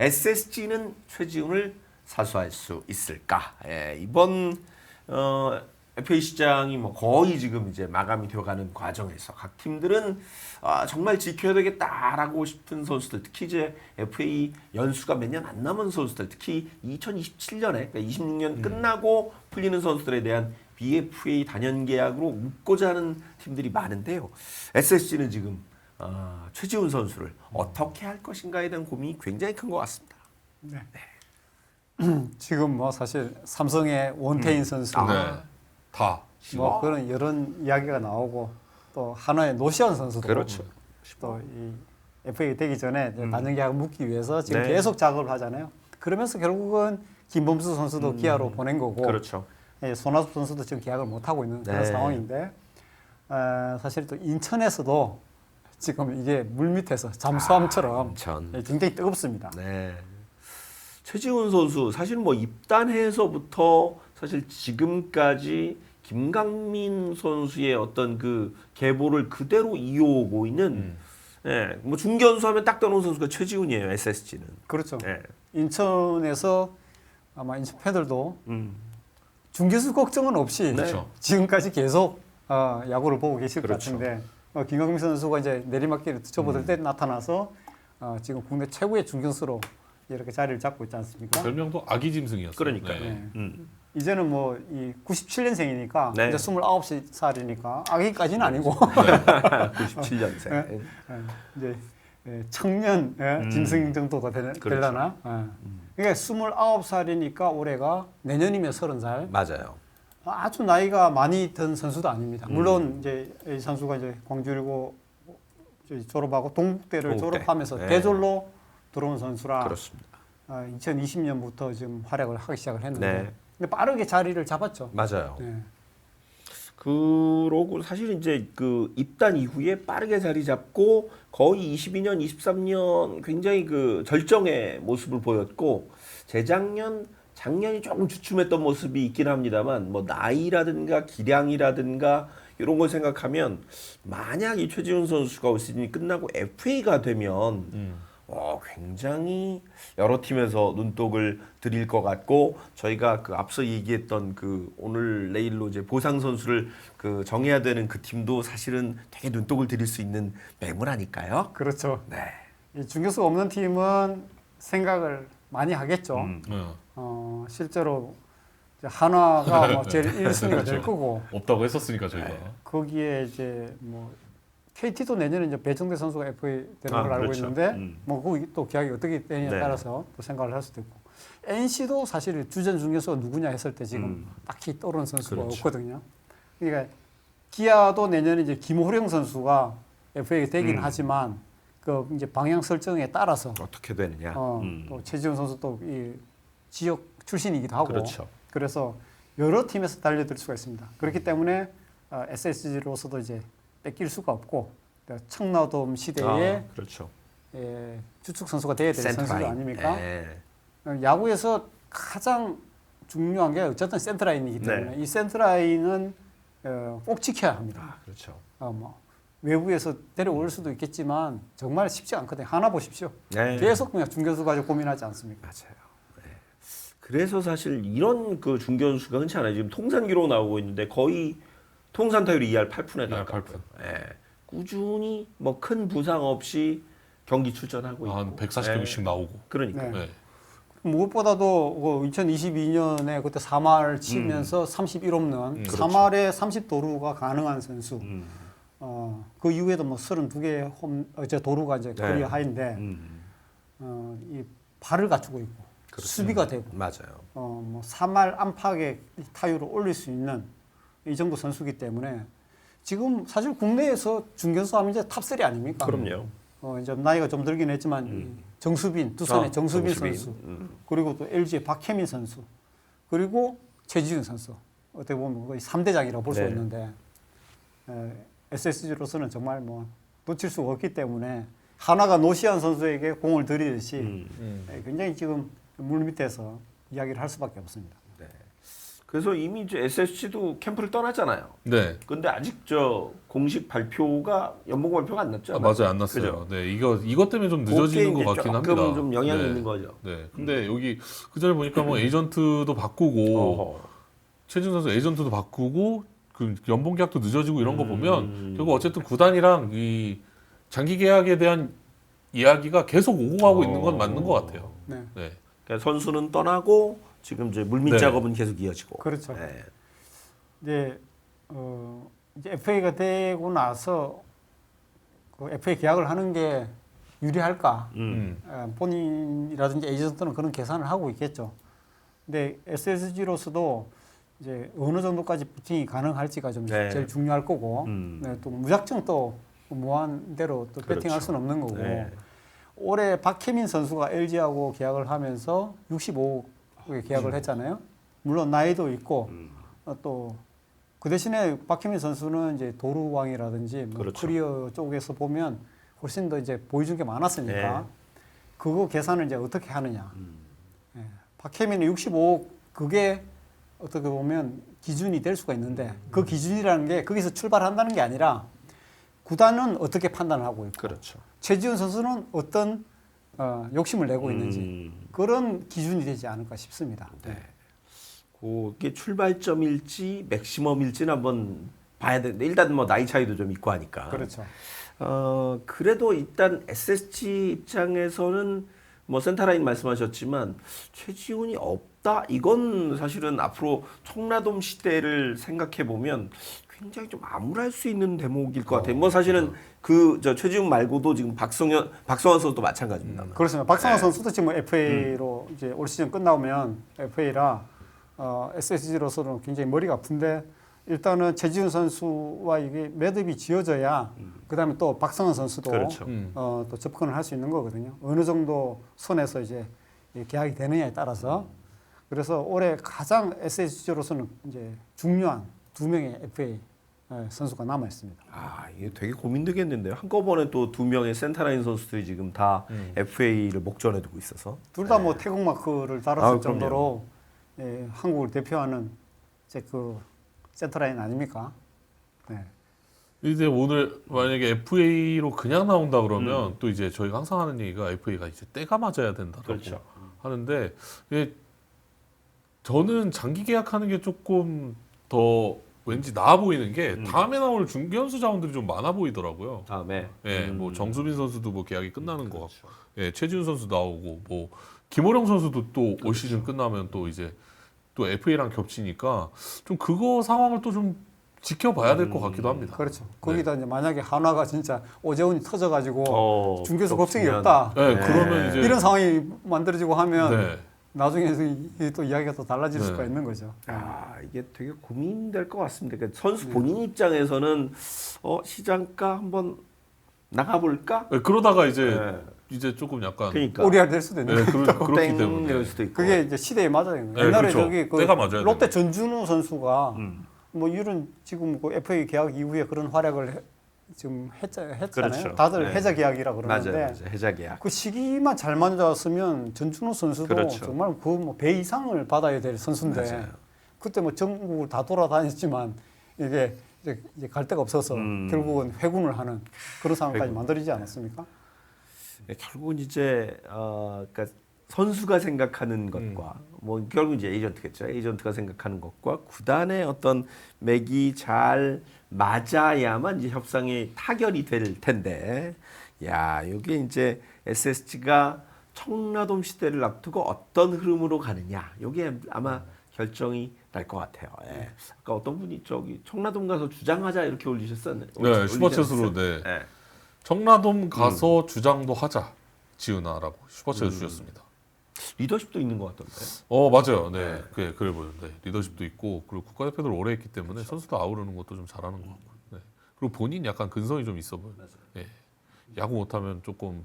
SSG는 최지훈을 사수할 수 있을까? 이번 FA 시장이 뭐 거의 지금 이제 마감이 되어가는 과정에서 각 팀들은 정말 지켜야 되겠다라고 싶은 선수들, 특히 이제 FA 연수가 몇 년 안 남은 선수들, 특히 2027년에 그러니까 26년 끝나고 풀리는 선수들에 대한 BFA 단연 계약으로 묶고자 하는 팀들이 많은데요. SSG는 지금 최지훈 선수를 어떻게 할 것인가에 대한 고민이 굉장히 큰 것 같습니다. 네. 지금 뭐 사실 삼성의 원태인 선수, 다. 뭐 그런 이런 이야기가 나오고 또 한화의 노시안 선수도 그렇죠. 또 이 FA 되기 전에 단연 계약을 묻기 위해서 지금 네. 계속 작업을 하잖아요. 그러면서 결국은 김범수 선수도 기아로 보낸 거고, 그렇죠. 손아섭 선수도 지금 계약을 못 하고 있는 그런 네. 상황인데 사실 또 인천에서도 지금 이게 물밑에서 잠수함처럼 인천. 굉장히 뜨겁습니다. 네. 최지훈 선수 사실 뭐 입단해서부터 사실 지금까지 김강민 선수의 어떤 그 계보를 그대로 이어오고 있는 뭐 중견수 하면 딱 떠오르는 선수가 최지훈이에요. SSG는. 그렇죠. 네. 인천에서 아마 인천 팬들도 중계수 걱정은 없이 그렇죠. 지금까지 계속 야구를 보고 계실 그렇죠. 것 같은데 김강민 선수가 이제 내리막길을 접어들 때 나타나서 지금 국내 최고의 중견수로 이렇게 자리를 잡고 있지 않습니까? 별명도 아기 짐승이었어요. 그러니까요. 네. 이제는 뭐 이 97년생이니까 네. 이제 29살이니까 아기까지는 아니고 97년생. 이제 청년 짐승 정도가 그렇죠. 되려나? 그러니까 29살이니까 올해가 내년이면 30살. 맞아요. 아주 나이가 많이 든 선수도 아닙니다. 물론 이제 이 선수가 이제 광주리고 졸업하고 동국대를 동국대. 졸업하면서 네. 대졸로 들어온 선수라 그렇습니다. 2020년부터 지금 활약을 하기 시작을 했는데 네. 근데 빠르게 자리를 잡았죠. 맞아요. 네. 그러고 사실 이제 그 입단 이후에 빠르게 자리 잡고 거의 22년, 23년 굉장히 그 절정의 모습을 보였고 작년이 조금 주춤했던 모습이 있긴 합니다만 뭐 나이라든가 기량이라든가 이런 걸 생각하면 만약 이 최지훈 선수가 올 시즌이 끝나고 FA가 되면 굉장히 여러 팀에서 눈독을 들일 것 같고 저희가 그 앞서 얘기했던 그 오늘 내일로 이제 보상 선수를 그 정해야 되는 그 팀도 사실은 되게 눈독을 들일 수 있는 매물 아닐까요? 그렇죠. 네. 이 중교수가 없는 팀은 생각을 많이 하겠죠. 실제로 이제 한화가 뭐 제일 1순위가 될 거고 없다고 했었으니까 저희가. 거기에 이제 뭐 KT도 내년에 이제 배정대 선수가 FA 되는 걸 알고 그렇죠. 있는데 뭐 거기 또 계약이 어떻게 되느냐에 네. 따라서 또 생각을 할 수도 있고 NC도 사실 주전 중교수가 누구냐 했을 때 지금 딱히 떠오르는 선수가 그렇죠. 없거든요. 그러니까 기아도 내년에 이제 김호령 선수가 FA가 되긴 하지만 그 이제 방향 설정에 따라서 어떻게 되느냐? 또 최지훈 선수 또 이 지역 출신이기도 하고 그렇죠. 그래서 여러 팀에서 달려들 수가 있습니다. 그렇기 때문에 SSG로서도 이제 뺏길 수가 없고 청라돔 시대에 그렇죠. 주축 선수가 돼야 될 선수 센터라인. 아닙니까? 예. 야구에서 가장 중요한 게 어쨌든 센터라인이기 때문에 네. 이 센터라인은 꼭 지켜야 합니다. 그렇죠. 뭐 외부에서 데려올 수도 있겠지만 정말 쉽지 않거든요. 하나 보십시오. 네. 계속 그냥 중견수 가지고 고민하지 않습니까? 맞아요. 네. 그래서 사실 이런 그 중견수가 흔치 않아요. 지금 통산 기록 나오고 있는데 거의 통산 타율이 2할 8푼에 2할 가깝고 8푼. 예. 꾸준히 뭐 큰 부상 없이 경기 출전하고 있고 한 140경기씩 나오고. 그러니까 네. 네. 무엇보다도 2022년에 그때 3할 치면서 31홈런, 그렇죠. 3할에 30도루가 가능한 선수. 그 이후에도 뭐 32개의 도루가 이제 네. 커리어 하인데 이 발을 갖추고 있고 수비가 되고 맞아요. 뭐 3할 안팎의 타율을 올릴 수 있는 이 정도 선수기 때문에 지금 사실 국내에서 중견수 하면 이제 탑3 아닙니까? 그럼요. 이제 나이가 좀 들긴 했지만 정수빈, 두산의 정수빈 선수, 그리고 또 LG의 박혜민 선수, 그리고 최지훈 선수. 어떻게 보면 거의 3대장이라고 볼 수 네. 있는데 SSG로서는 정말 뭐 놓칠 수가 없기 때문에 하나가 노시안 선수에게 공을 들이듯이 굉장히 지금 물 밑에서 이야기를 할 수밖에 없습니다. 그래서 이미 이제 SSG도 캠프를 떠났잖아요. 네. 근데 아직 저 공식 발표가 연봉 발표가 안 났죠. 맞아요, 안 났어요. 그죠? 네, 이것 때문에 좀 늦어지는 것 같긴 합니다. 조금 좀 영향이 네. 있는 거죠. 네, 근데 여기 그 전에 보니까 뭐 에이전트도 바꾸고 어허. 최준 선수 에이전트도 바꾸고 그 연봉 계약도 늦어지고 이런 거 보면 결국 어쨌든 구단이랑 이 장기 계약에 대한 이야기가 계속 오고 가고 있는 건 맞는 것 같아요. 네. 네. 그러니까 선수는 떠나고 지금 이제 물밑 네. 작업은 계속 이어지고. 그렇죠. 네. 이제 FA가 되고 나서 그 FA 계약을 하는 게 유리할까? 본인이라든지 에이전트는 그런 계산을 하고 있겠죠. 근데 SSG로서도 이제 어느 정도까지 부팅이 가능할지가 좀 네. 제일 중요할 거고, 네, 또 무작정 또 무한대로 또 그렇죠. 배팅할 수는 없는 거고. 네. 올해 박혜민 선수가 LG하고 계약을 하면서 65억에 계약을 했잖아요. 물론 나이도 있고 또 그 대신에 박혜민 선수는 이제 도루왕이라든지 뭐 그렇죠. 커리어 쪽에서 보면 훨씬 더 이제 보여준 게 많았으니까 네. 그거 계산을 이제 어떻게 하느냐. 예. 박혜민이 65억 그게 어떻게 보면 기준이 될 수가 있는데 그 기준이라는 게 거기서 출발한다는 게 아니라 구단은 어떻게 판단을 하고 있고 그렇죠. 최지훈 선수는 어떤 욕심을 내고 있는지 그런 기준이 되지 않을까 싶습니다. 네. 그게 출발점일지 맥시멈일지는 한번 봐야 되는데 일단 뭐 나이 차이도 좀 있고 하니까. 그렇죠. 그래도 일단 SSG 입장에서는 뭐 센터라인 말씀하셨지만 최지훈이 없다. 이건 사실은 앞으로 청라돔 시대를 생각해 보면 굉장히 좀 암울할 수 있는 대목일 것 같아요. 뭐 사실은 그 저 최지훈 말고도 지금 박성환 선수도 마찬가지입니다. 그렇습니다. 박상환 선수도 지금 FA로 이제 올 시즌 끝나오면 FA라 SSG로서는 굉장히 머리가 아픈데 일단은 최지훈 선수와 이게 매듭이 지어져야 그다음에 또 박성환 선수도 그렇죠. 또 접근을 할 수 있는 거거든요. 어느 정도 선에서 이제 계약이 되느냐에 따라서 그래서 올해 가장 SSG로서는 이제 중요한 두 명의 FA 선수가 남아 있습니다. 아, 이게 되게 고민되겠는데요. 한꺼번에 또 두 명의 센터라인 선수들이 지금 다 FA를 목전에 두고 있어서. 둘 다 뭐 태국 마크를 달았을 그럼요. 정도로 한국을 대표하는 이제 그 센터라인 아닙니까? 네. 이제 오늘 만약에 FA로 그냥 나온다 그러면 또 이제 저희가 항상 하는 얘기가 FA가 이제 때가 맞아야 된다고 그렇죠. 하는데 이게 저는 장기 계약하는 게 조금 더 왠지 나아 보이는 게 다음에 나올 중기 선수 자원들이 좀 많아 보이더라고요. 다음에 예, 뭐 정수빈 선수도 뭐 계약이 끝나는 것 그렇죠. 같고, 예, 최지훈 선수 나오고 뭐 김호령 선수도 또 올 시즌 끝나면 또 이제 또 FA랑 겹치니까 좀 그거 상황을 또 좀 지켜봐야 될 것 같기도 합니다. 그렇죠. 거기다 이제 만약에 한화가 진짜 오재훈이 터져가지고 중계수 또 걱정이 중요한- 없다. 네, 그러면 이제 이런 상황이 만들어지고 하면 네. 나중에 또 이야기가 또 달라질 네. 수가 있는 거죠. 아, 이게 되게 고민될 것 같습니다. 그러니까 선수 본인 입장에서는 시장가 한번 나가볼까? 네, 그러다가 이제 네. 이제 조금 약간 그러니까 오리알 될 수도 있는 네, 거죠. 그렇기 땡 때문에 이럴 수도 있고. 그게 이제 시대에 맞아요. 네, 옛날에 그렇죠. 저기 그 때가 맞아야 롯데 돼요. 전준우 선수가 뭐 이런 지금 그 FA 계약 이후에 그런 활약을 지금 했잖아요. 그렇죠. 다들 네. 해자 계약이라 그러는데 맞아요. 해자 계약. 그 시기만 잘 맞았으면 전준우 선수도 그렇죠. 정말 그 뭐 배 이상을 받아야 될 선수인데 맞아요. 그때 뭐 전국을 다 돌아다녔지만 이게 이제 갈 데가 없어서 결국은 회군을 하는 그런 상황까지 회군. 만들어지지 않았습니까? 결국은 이제 그러니까 선수가 생각하는 것과 뭐 결국 이제 에이전트겠죠. 에이전트가 생각하는 것과 구단의 어떤 맥이 잘 맞아야만 이제 협상이 타결이 될 텐데, 야, 이게 이제 SSG가 청라돔 시대를 앞두고 어떤 흐름으로 가느냐, 이게 아마 결정이 날 것 같아요. 예. 아까 어떤 분이 저기 청라돔 가서 주장하자 이렇게 올리셨었네. 네, 슈퍼챗으로 네. 네. 청라돔 가서 주장도 하자 지은아라고 슈퍼챗을 주셨습니다. 리더십도 있는 것 같던데. 맞아요. 네, 그래 보였는데 리더십도 있고 그리고 국가대표를 오래 했기 때문에 선수도 아우르는 것도 좀 잘하는 것 같고. 네. 그리고 본인 약간 근성이 좀 있어 보여요. 네. 야구 못하면 조금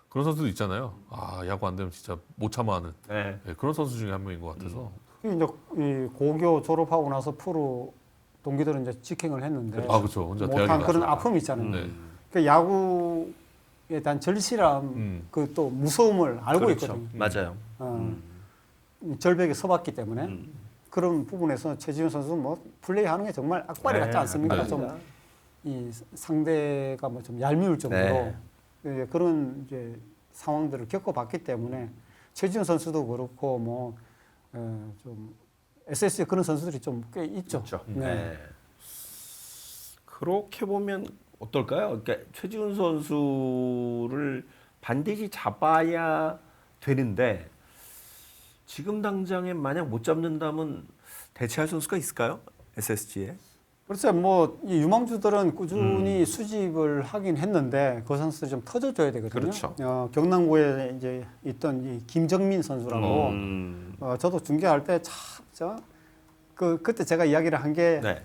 그런 선수도 있잖아요. 아, 야구 안 되면 진짜 못 참아하는 네. 네, 그런 선수 중에 한 명인 것 같아서. 이제 이 고교 졸업하고 나서 프로 동기들은 이제 직행을 했는데 아, 그렇죠. 혼자 대학에 못한 그런 가서. 아픔이 있잖아요. 네. 그 야구에 대한 절실함, 그 또 무서움을 알고 그렇죠. 있거든요. 맞아요. 절벽에 서봤기 때문에 그런 부분에서 최지훈 선수 뭐 플레이하는 게 정말 악발이 같지 않습니까? 네. 좀 이 상대가 뭐 좀 얄미울 정도로 네. 예, 그런 이제 상황들을 겪어봤기 때문에 최지훈 선수도 그렇고 뭐 좀 SSG 그런 선수들이 좀 꽤 있죠. 그렇죠. 네. 네. 그렇게 보면 어떨까요? 그러니까 최지훈 선수를 반드시 잡아야 되는데 지금 당장에 만약 못 잡는다면 대체할 선수가 있을까요? SSG에? 그렇죠. 뭐 이 유망주들은 꾸준히 수집을 하긴 했는데 그 선수들 좀 터져줘야 되거든요. 그렇죠. 경남고에 이제 있던 이 김정민 선수라고 저도 중계할 때 참 그때 제가 이야기를 한 게 네.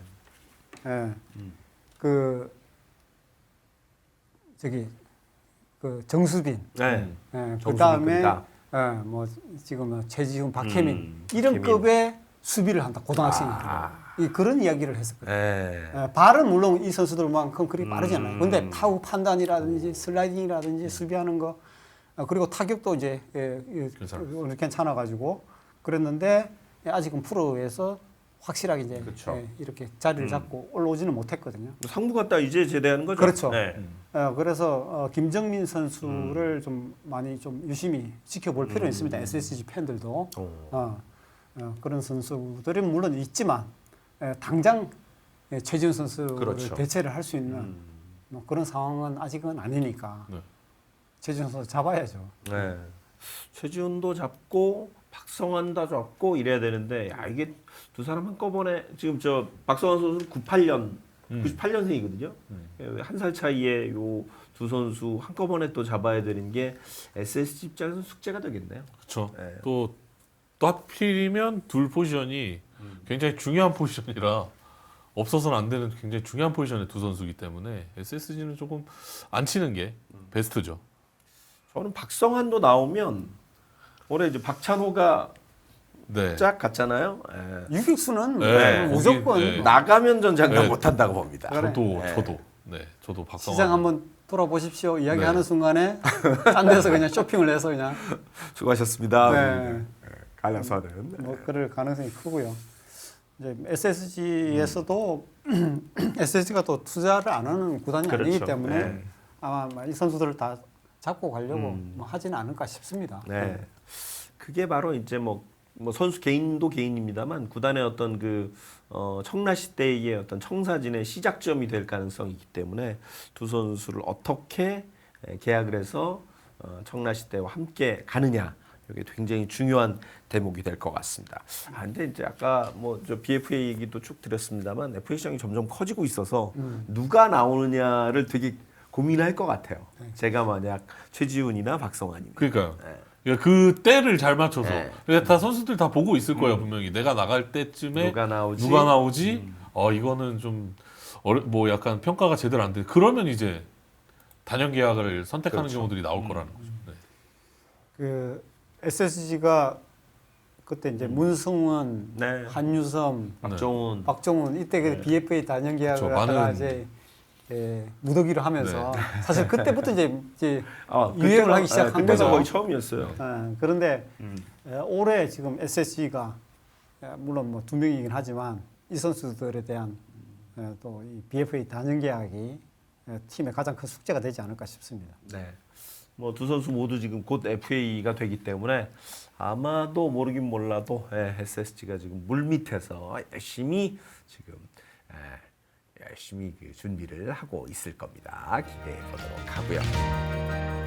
저기 그 정수빈, 네. 그 다음에 정수빈급이다. 뭐 지금 최지훈, 박혜민 박혜민. 이런 급의 수비를 한다 고등학생이 그런 이야기를 했었거든요. 네. 발은 물론 이 선수들만큼 그리 빠르지 않아요. 근데 타구 판단이라든지 슬라이딩이라든지 수비하는 거 그리고 타격도 이제 괜찮아가지고 그랬는데 아직은 프로에서 확실하게 이제 그렇죠. 이렇게 자리를 잡고 올라오지는 못했거든요. 상부 갔다 이제 제대하는 거죠? 그렇죠. 네. 그래서 김정민 선수를 좀 많이 좀 유심히 지켜볼 필요는 있습니다. SSG 팬들도 그런 선수들이 물론 있지만 당장 최지훈 선수를 그렇죠. 대체를 할 수 있는 뭐 그런 상황은 아직은 아니니까 네. 최지훈 선수 잡아야죠. 네. 최지훈도 잡고 박성환도 잡고 이래야 되는데 야 이게 두 사람 한꺼번에 지금 저 박성환 선수는 98년생이거든요. 한 살 차이에 요 두 선수 한꺼번에 또 잡아야 되는 게 SSG 입장에서 숙제가 되겠네요. 그렇죠. 네. 또 하필이면 둘 포지션이 굉장히 중요한 포지션이라 없어서는 안 되는 굉장히 중요한 포지션의 두 선수이기 때문에 SSG는 조금 안 치는 게 베스트죠. 저는 박성환도 나오면 올해 이제 박찬호가 네. 쫙 갔잖아요. 예. 유격수는 네, 무조건 거기, 네. 나가면 전 장담 네. 못한다고 봅니다. 그래. 저도 박성환 시장 한번 돌아보십시오. 이야기하는 네. 순간에 딴 데서 그냥 쇼핑을 해서 그냥 수고하셨습니다. 네. 갈라서는 뭐 그럴 가능성이 크고요. 이제 SSG에서도 SSG가 또 투자를 안 하는 구단이 그렇죠. 아니기 때문에 네. 아마 이 선수들을 다 잡고 가려고 뭐 하지는 않을까 싶습니다. 네. 그게 바로 이제 뭐 선수 개인도 개인입니다만 구단의 어떤 그 청라시 때의 어떤 청사진의 시작점이 될 가능성이 있기 때문에 두 선수를 어떻게 계약을 해서 청라시 때와 함께 가느냐 이게 굉장히 중요한 대목이 될 것 같습니다. 근데 이제 아까 뭐 저 BFA 얘기도 쭉 드렸습니다만 FA 시장이 점점 커지고 있어서 누가 나오느냐를 되게 고민할 것 같아요. 제가 만약 최지훈이나 박성환이면. 그러니까요. 네. 그러니까 그 때를 잘 맞춰서 네. 그러니까 다 선수들 다 보고 있을 거예요 분명히 내가 나갈 때쯤에 누가 나오지? 이거는 좀 뭐 약간 평가가 제대로 안 돼. 그러면 이제 단연 계약을 선택하는 그렇죠. 경우들이 나올 거라는 거죠. 네. 그 SSG가 그때 이제 문승원, 네. 한유섬, 박정훈. 박종훈 이때 그 네. BFA 단연 계약을 그렇죠. 하다가 많은- 이제 무더기로 하면서 사실 그때부터 이제 유행을 유행을 하기 시작한 그때가 거죠. 거의 처음이었어요. 그런데 올해 지금 SSG가 물론 뭐 두 명이긴 하지만 이 선수들에 대한 또 이 BFA 단연 계약이 팀의 가장 큰 숙제가 되지 않을까 싶습니다. 네. 뭐 두 선수 모두 지금 곧 FA가 되기 때문에 아마도 모르긴 몰라도 SSG가 지금 물 밑에서 열심히 지금 열심히 그 준비를 하고 있을 겁니다. 기대해 보도록 하고요.